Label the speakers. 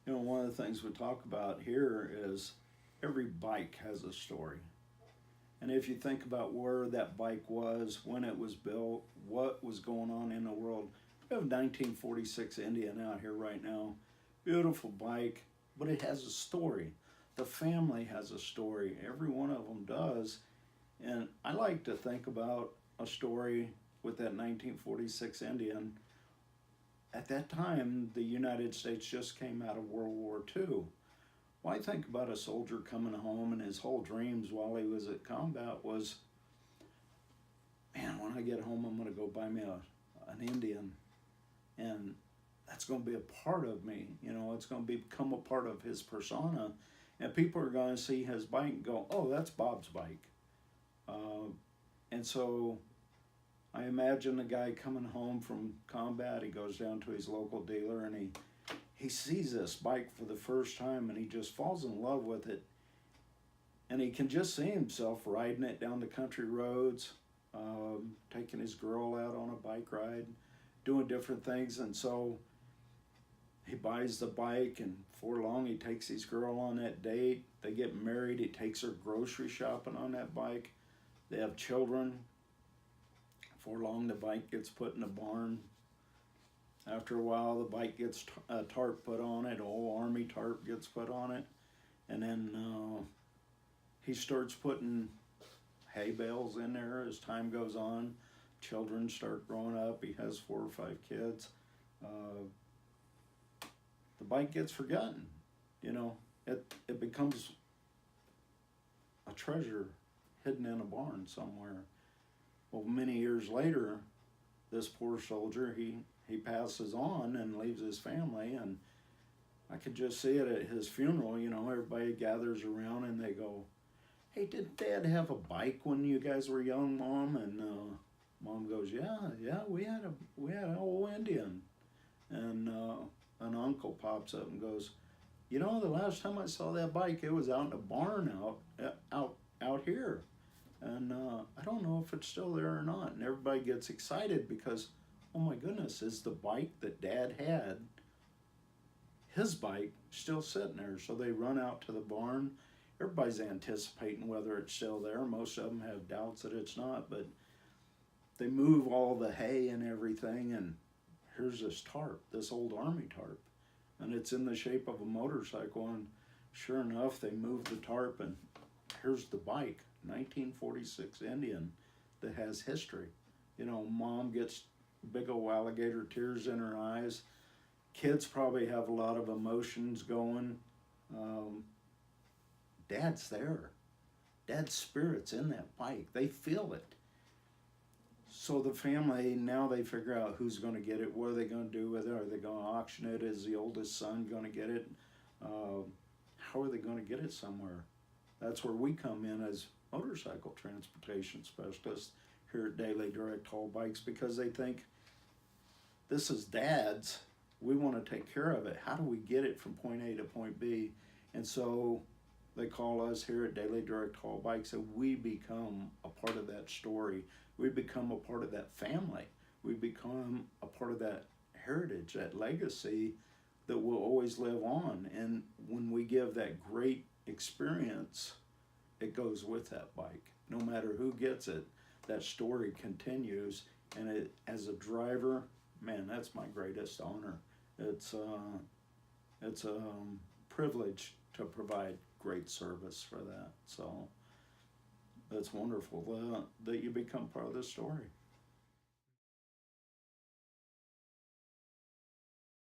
Speaker 1: You know, one of the things we talk about here is every bike has a story. And if you think about where that bike was, when it was built, what was going on in the world, we have a 1946 Indian out here right now. Beautiful bike, but it has a story. The family has a story. Every one of them does. And I like to think about a story with that 1946 Indian. At that time, the United States just came out of World War II. Well, I think about a soldier coming home and his whole dreams while he was at combat was, man, when I get home, I'm going to go buy me an Indian. And that's going to be a part of me. You know, it's going to become a part of his persona. And people are going to see his bike and go, oh, that's Bob's bike. And so I imagine the guy coming home from combat, he goes down to his local dealer and he sees this bike for the first time and he just falls in love with it. And he can just see himself riding it down the country roads, taking his girl out on a bike ride, doing different things. And so he buys the bike, and before long he takes his girl on that date. They get married. He takes her grocery shopping on that bike. They have children. Before long the bike gets put in a barn. After a while the bike gets a tarp put on it, old army tarp gets put on it. And then he starts putting hay bales in there as time goes on. Children start growing up. He has 4 or 5 kids. The bike gets forgotten. You know, it becomes a treasure hidden in a barn somewhere. Well, many years later, this poor soldier, he passes on and leaves his family, and I could just see it at his funeral. You know, everybody gathers around and they go, hey, did Dad have a bike when you guys were young, Mom? And Mom goes, yeah, we had an old Indian. And an uncle pops up and goes, you know, the last time I saw that bike, it was out in a barn out here. And I don't know if it's still there or not. And everybody gets excited because, oh my goodness, is the bike that Dad had, his bike, still sitting there? So they run out to the barn. Everybody's anticipating whether it's still there. Most of them have doubts that it's not, but they move all the hay and everything, and here's this tarp, this old army tarp, and it's in the shape of a motorcycle. And sure enough, they move the tarp, and here's the bike, 1946 Indian, that has history. You know, Mom gets big old alligator tears in her eyes. Kids probably have a lot of emotions going. Dad's there. Dad's spirit's in that bike. They feel it. So the family, now they figure out who's going to get it. What are they going to do with it? Are they going to auction it? Is the oldest son going to get it? How are they going to get it somewhere? That's where we come in as motorcycle transportation specialists here at Daily Direct Haul Bikes, because they think this is Dad's. We want to take care of it. How do we get it from point A to point B? And so they call us here at Daily Direct Haul Bikes, and we become a part of that story. We become a part of that family. We become a part of that heritage, that legacy that will always live on. And when we give that great experience, it goes with that bike. No matter who gets it, that story continues. And it, as a driver, man, that's my greatest honor. It's a privilege to provide great service for that. So that's wonderful that you become part of the story.